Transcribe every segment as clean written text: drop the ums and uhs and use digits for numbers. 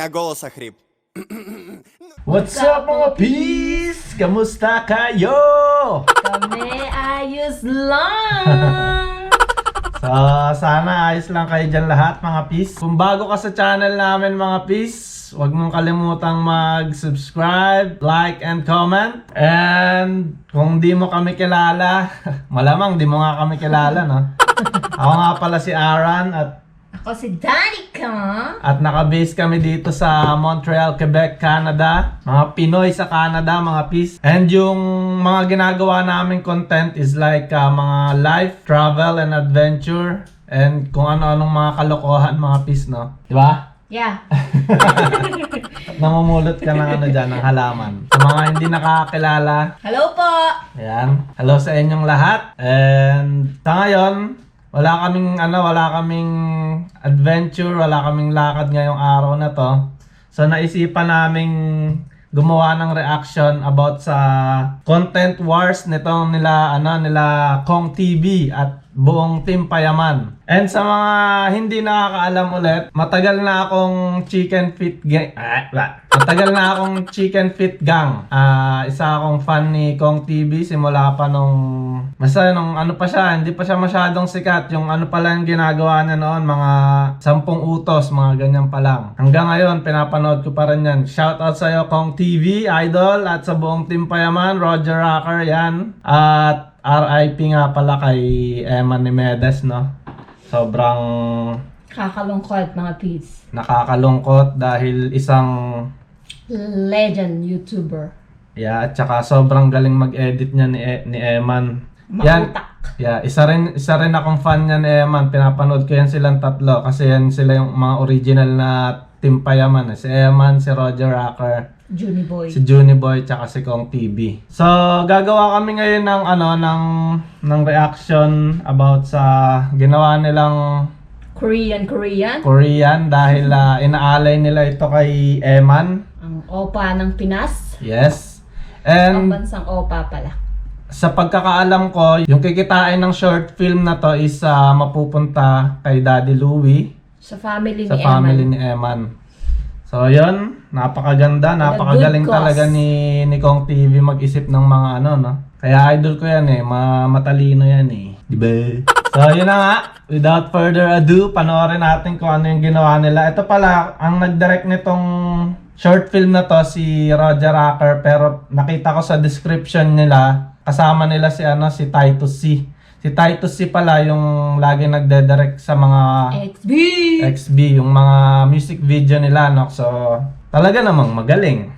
меня голос охрип. What's up mga peace? Kamusta kayo? Kami ayos lang. So, sana ayos lang kayo dyan lahat mga peace. Kung bago ka sa channel namin mga peace, huwag mong kalimutang mag-subscribe, like, and comment. And kung di mo kami kilala, malamang di mo nga kami kilala, no? Ako nga pala si Aaron Ako si Danica. at naka-base kami dito sa Montreal, Quebec, Canada. Mga Pinoy sa Canada, mga peace. And yung mga ginagawa naming content is like mga life, travel, and adventure. And kung ano-anong mga kalokohan, mga peace, no? Diba? Yeah. At namumulot ka ng ano dyan, ng halaman. Sa mga hindi nakakilala, Hello po. ayan. Hello sa inyong lahat. And sa ngayon, wala kaming adventure, wala kaming lakad ngayong araw na to. So naisipan naming gumawa ng reaction about sa content wars nitong nila Kong TV at buong Team Payaman. And sa mga hindi nakakaalam ulit, matagal na akong chicken feet gang. Isa akong fan ni Kong TV simula pa nung ano pa siya, hindi pa siya masyadong sikat. Yung ano pa lang ginagawa niya noon, mga 10 utos, mga ganyan pa lang. Hanggang ngayon, pinapanood ko pa rin yan. Shoutout sa'yo Kong TV, idol, at sa buong Team Payaman, Roger Rocker, yan. At RIP nga pala kay Emma Nimedes, no? Sobrang Kakalungkot mga peeps. nakakalungkot dahil isang Legend YouTuber. at saka sobrang galing mag-edit niya ni Eman. Yan, isa rin akong fan niya ni Eman. Pinapanood ko yan silang tatlo kasi yan sila yung mga original na Team Payaman. Si Eman, si Roger Rocker, Juni Boy. si Juni Boy, tsaka si Kong TV. So, gagawa kami ngayon ng reaction about sa ginawa nilang Korean. dahil inaalay nila ito kay Eman. Ang opa ng Pinas. Yes. Ang And bansang opa pala. sa pagkakaalam ko, yung kikitain ng short film na to is mapupunta kay Daddy Louie Sa family sa ni family Eman. ni Eman. So, yun, napakaganda, napakagaling good cause. talaga ni Kong TV mag-isip ng mga no? Kaya idol ko yan matalino yan Diba? So, yun na nga. Without further ado, panoorin natin kung ano yung ginawa nila. Ito pala, ang nag-direct nitong short film na to si Roger Rocker, pero nakita ko sa description nila, kasama nila si Titus C. Si Titus C pala yung lagi nagde-direct sa mga XB, yung mga music video nila, no? So, talaga namang magaling.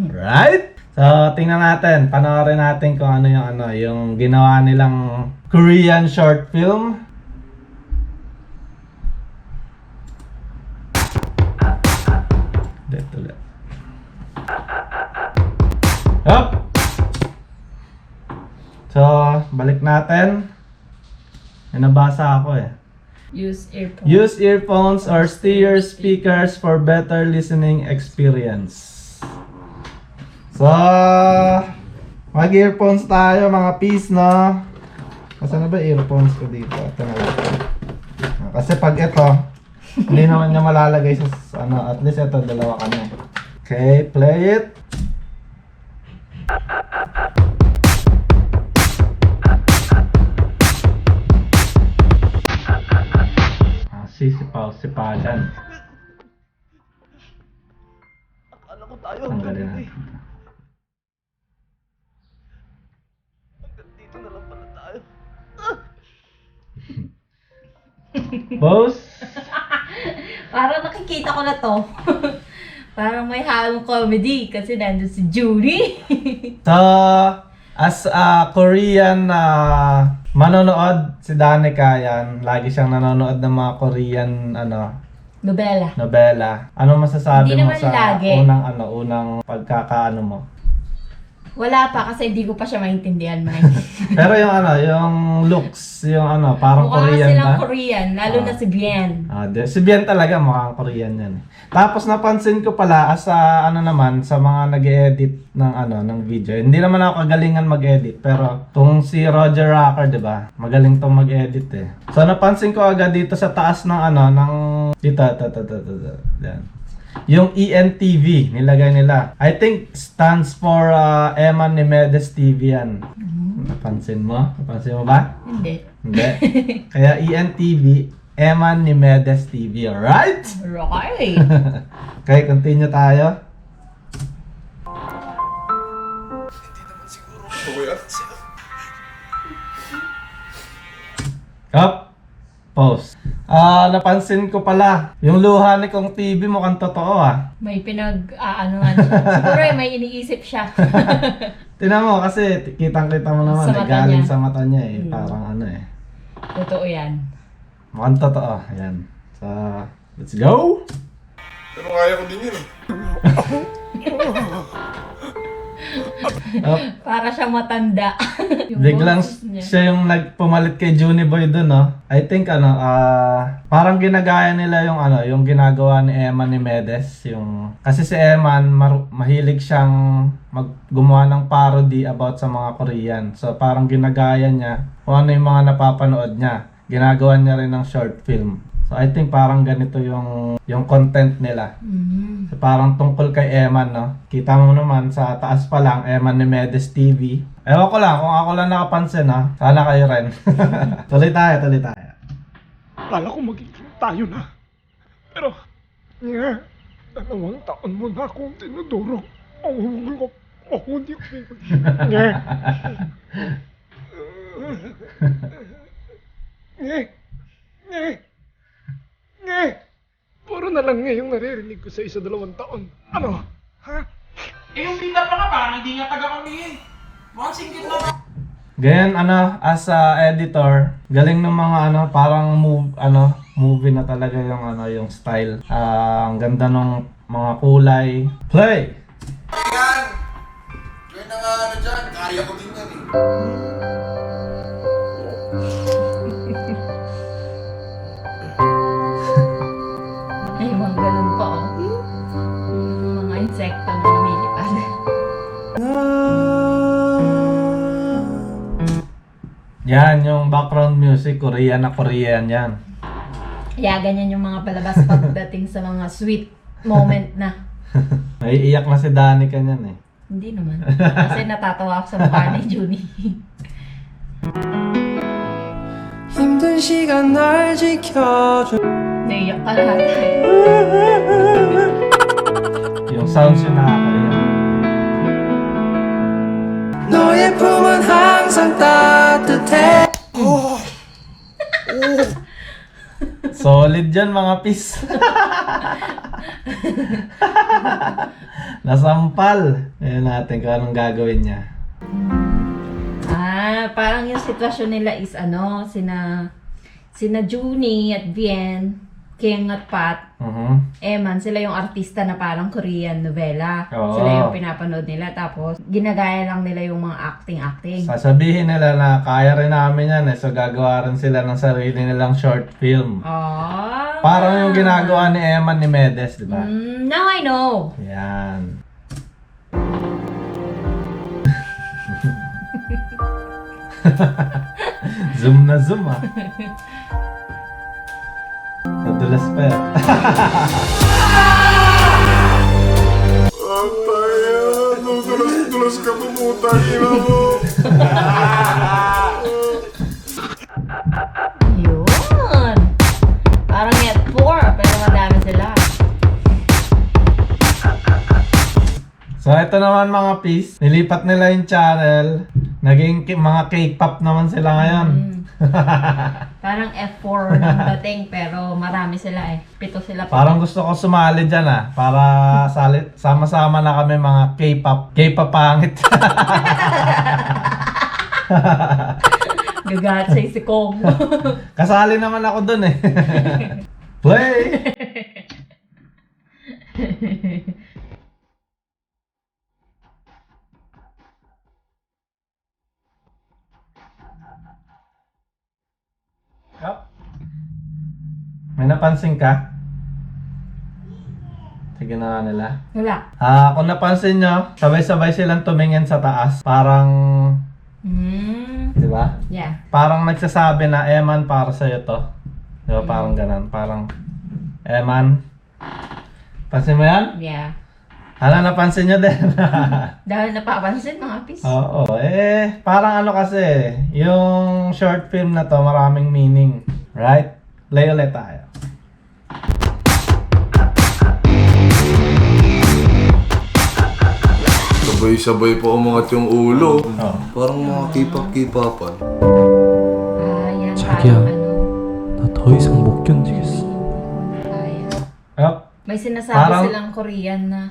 Right? So, tingnan natin, panoorin natin kung ano yung ginawa nilang Korean short film. Dito ulit. Up! So, balik natin. May nabasa ako Use earphones. Use earphones or steer speakers for better listening experience. So, mag-earphones tayo mga peace, no? Nasaan na ba earphones ko dito? Ito na lang. Kasi pag ito, hindi naman niya malalagay sa at least ito, dalawa kami. Okay, play it. Sisipaw-sipagan. Akala ko tayo Tanggalin natin. Hanggang dito na lang pala tayo. Boss? Parang nakikita ko na to. Parang may halong comedy kasi nandun si Judy. So, as a Korean manonood, si Danica yan, lagi siyang nanonood ng mga Korean Nobela. Ano masasabi Hindi mo naman sa lagi. unang pagkakaano mo? Wala pa kasi hindi ko pa siya maintindihan, Mike. Pero yung looks, parang Mukha Korean silang ba? Korean, lalo na si Bien. Si Bien talaga mukhang Korean yan. Tapos napansin ko pala sa sa mga nag-edit ng video. Hindi naman ako kagalingan mag-edit, pero tong si Roger Rocker, 'di ba? Magaling tong mag-edit eh. So napansin ko agad dito sa taas ng dito. Yan. Yung ENTV, nilagay nila. I think stands for Eman Nimedes TV yan. Napansin mo? Napansin mo ba? Hindi. Hindi. Kaya ENTV, Eman Nimedes TV, alright? Right. Okay, continue tayo. Up. Pause. Napansin ko pala, yung luha ni Kong TV mukhang totoo May pinag-aanuhan siya. Siguro may iniisip siya. Tinan mo kasi kitang-kita mo naman, Sa mata galing niya. sa mata niya parang ano Totoo yan. Mukhang totoo, ayan. So, let's go! Pero kaya ko din yun. Up. Para siyang matanda. Yung Biglang boses niya. siya yung nagpumalit kay Juni Boy dun, no? I think parang ginagaya nila yung yung ginagawa ni Eman ni Medes, yung kasi si Eman mahilig siyang gumawa ng parody about sa mga Korean. So parang ginagaya niya kung ano yung mga napapanood niya. Ginagawa niya rin ng short film. So I think parang ganito yung content nila. Mhm. So, parang tungkol kay Eman, no? Kita mo naman sa taas pa lang, Eman ni Medes TV. Ewan ko lang, kung ako lang nakapansin, ha? Sana kayo rin. Tuloy tayo. Akala ko magiging tayo na. Pero, nga, 2 taon mo na akong tinuduro. Ako hindi ko. Nga. Nga. Puro na lang ngayong naririnig ko sa 1-2 taon. Ano? Ha? yung kita pa nga, parang hindi nga taga kami eh. Mukhang singgit na. Ganyan, as a editor, galing ng mga parang movie na talaga yung yung style. Ang ganda ng mga kulay. Play! Yan! Kaya na nga dyan, kaya ko din yan eh. Ay, mga ganun pa, Yung mga insekto na lumilipad. Yan, yung background music, Korean yan. Kaya ganyan yung mga palabas pagdating sa mga sweet moment na. May iyak na si Danny kanyan eh. Hindi naman. Kasi natatawa ako sa mukha ni Junie. 힘든 시간 날 지켜줘 Naiyak ka lahat. Yung sounds yung nakakaiyak. 너의 품은 항상 따뜻해 Solid yan mga pis. Nasampal. Ayan natin kung anong gagawin niya. Parang yung sitwasyon nila is sina Junie at Bien, King at Pat, Eman, sila yung artista na parang Korean novela. Oo. Sila yung pinapanood nila. Tapos, ginagaya lang nila yung mga acting. Sasabihin nila na kaya rin namin yan eh. So gagawa rin sila ng sarili nilang short film. Oh. Parang yung ginagawa ni Eman ni Medes, di ba? Now I know. Yan. Zoom na zoom ah. Nadulas pa yan. Dulas ka pumutang ina mo. Yun. Parang net 4, pero madami sila. So ito naman mga pis, nilipat nila yung channel. Naging mga K-pop naman sila ngayon. Parang F4 ng dating, pero marami sila eh. 7 sila. Parang gusto ko sumali dyan ah. Para sama-sama na kami mga K-pop. K-pop pangit. Gagatsay si Kong. Kasali naman ako dun eh. Play! Yup. May napansin ka? Sige na nga nila. Wala. Kung napansin nyo, sabay-sabay silang tumingin sa taas. Parang, di ba? Yeah. Parang nagsasabi na, Eman, para sa'yo to. Di ba? Parang ganun. Parang, Eman, Pansin mo yan? Yeah. Hala, napansin nyo din. Dahil napapansin mga pis. Oo, parang ano kasi, yung short film na to, maraming meaning. Right? Play ulit tayo. Sabay-sabay pa umangat yung ulo. Oh. Parang mga K-pop-K-popan. Yan, 자기야. parang ano. 나 더 이상 못 견디겠어. Ayan. Oh. May sinasabi Parang- silang Korean na.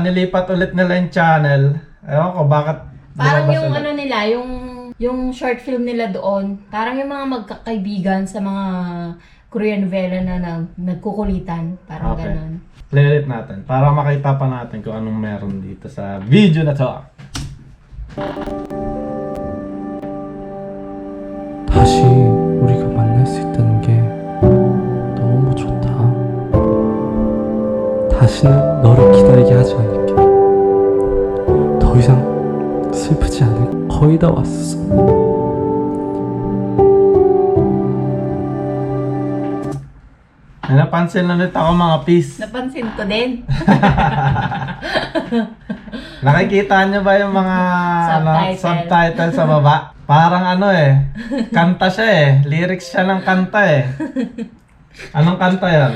Nilipat ulit nila yung channel. Ewan ko, bakit Parang lumabas yung ulit? ano nila, yung short film nila doon, parang yung mga magkakaibigan sa mga Korean novela na nagkukulitan. Parang Okay. ganon. Play ulit natin para makita pa natin kung anong meron dito sa video na to. 다시 우리가 만날 수 있다는 게 너무 좋다. 다시는 너를 기다리게 하지 않을게. 더 이상 슬프지 않을. 거의 다 왔어. May napansin ulit ako mga pis. Napansin ko din. Nakikita nyo ba yung mga subtitle sa baba? Parang kanta siya lyrics siya ng kanta Anong kanta yan?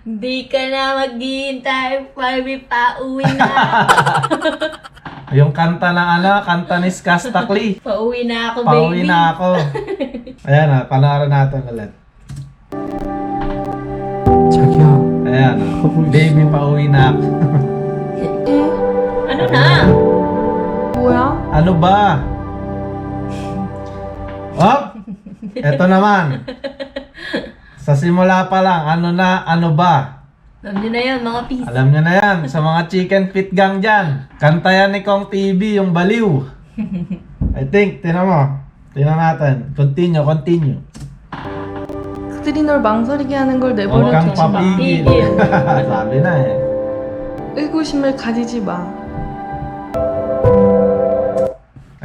Hindi ka na maghihintay, Barbie, pauwi na. Yung kanta ng kanta ni Skastakli. Pauwi na ako, baby. Pauwi na ako. Ayan panoorin natin ulit. 자기야. Ayan baby, pauwi na ako. Ano na? Ano ba? Oh! Eto naman. Sa simula pa lang, ano ba? Alam nyo na yun, mga pis. Alam nyo na yan, sa mga chicken fit gang dyan. Kanta yan ni Kong TV, yung Baliw. I think, tinan mo. Tinan natin. Continue. 그들이 널 망설이게 하는 걸 Huwag kang 내버려두지 마. papigil. Sabi na 의구심을 가지지 마.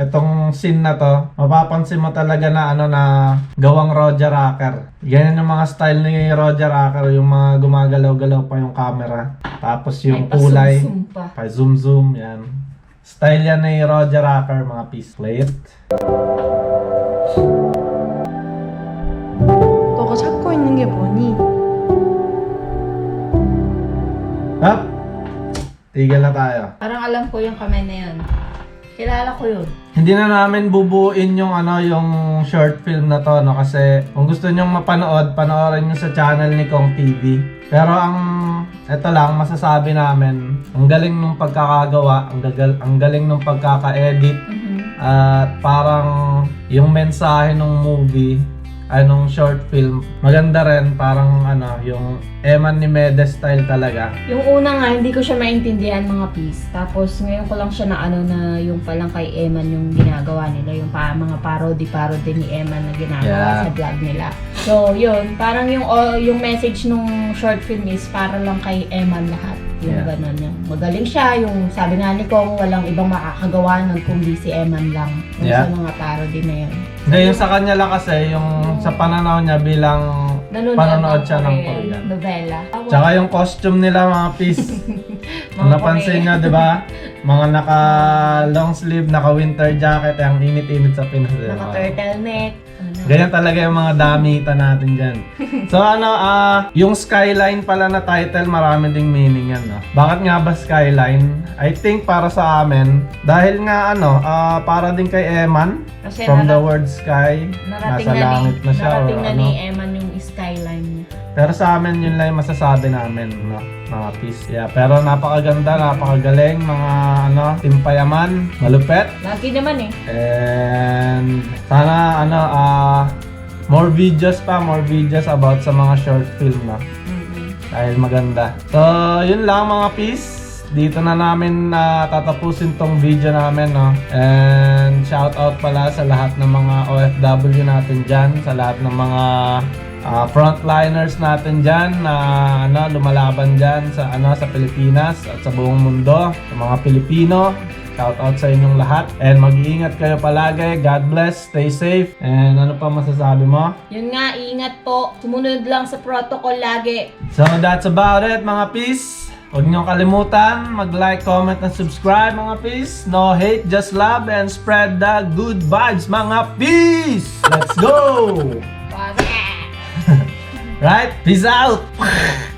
Itong scene na to, mapapansin mo talaga na na gawang Roger Acker. Ganyan yung mga style ni Roger Acker, yung mga gumagalaw-galaw pa yung camera. Tapos yung May kulay, pasum-sum pa. pa zoom, yan. Style yan ni Roger Acker, mga piece plate. 너가 찾고 있는 게 뭐니? Up! Tigil na tayo. Parang alam ko yung kamay na yun. Kilala ko yun. Hindi na namin bubuin yung yung short film na to kasi kung gusto nyong mapanood, panoorin nyo sa channel ni Kong TV. Pero ito lang masasabi namin, ang galing ng pagkakagawa, ang galing ng pagkaka-edit at parang yung mensahe ng movie nung short film, maganda rin, parang yung Eman ni Mede style talaga. Yung una nga, hindi ko siya maintindihan mga piece. Tapos ngayon ko lang siya na yung palang kay Eman yung ginagawa nila. Yung mga parody ni Eman na ginagawa sa vlog nila. So yun, parang yung message nung short film is para lang kay Eman lahat. Yung gano'n yung magaling siya. Yung sabi nga ni Kong, walang ibang makakagawa nun kundi si Eman lang. Yung sa mga parody na yun. Hindi, yung sa kanya lang kasi, yung sa pananaw niya bilang panonood siya ng Korean novela. Tsaka yung costume nila mga piece. Kung napansin nyo, di ba? Mga naka long sleeve, naka winter jacket, ang init-init sa Pinas. Naka turtleneck. Ganyan talaga yung mga damitan natin dyan. So yung Skyline pala na title, marami ding meaning yan, no? Bakit nga ba Skyline? I think para sa amin, dahil nga para din kay Eman, Kasi from the word sky, narating nasa langit na siya. Narating or na ni Eman yung skyline niya. Pero sa amin, yun lang yung masasabi namin, no? Mga piece. Yeah, pero napakaganda, napakagaling, mga timpayaman, malupet. Lagi naman eh. And sana more videos about sa mga short film, no? Dahil maganda. So, yun lang mga piece. Dito na namin tatapusin tong video namin, no? And shout out pala sa lahat ng mga OFW natin dyan, sa lahat ng mga frontliners natin dyan na lumalaban dyan sa Pilipinas at sa buong mundo, sa mga Pilipino. Shout out sa inyong lahat. And mag-iingat kayo palagi. God bless. Stay safe. And ano pa masasabi mo? Yun nga, ingat po. Sumunod lang sa protocol lagi. So that's about it mga peace. Huwag niyong kalimutan mag-like, comment, and subscribe mga peace. No hate, just love, and spread the good vibes mga peace. Let's go! Wag. Right? Peace out!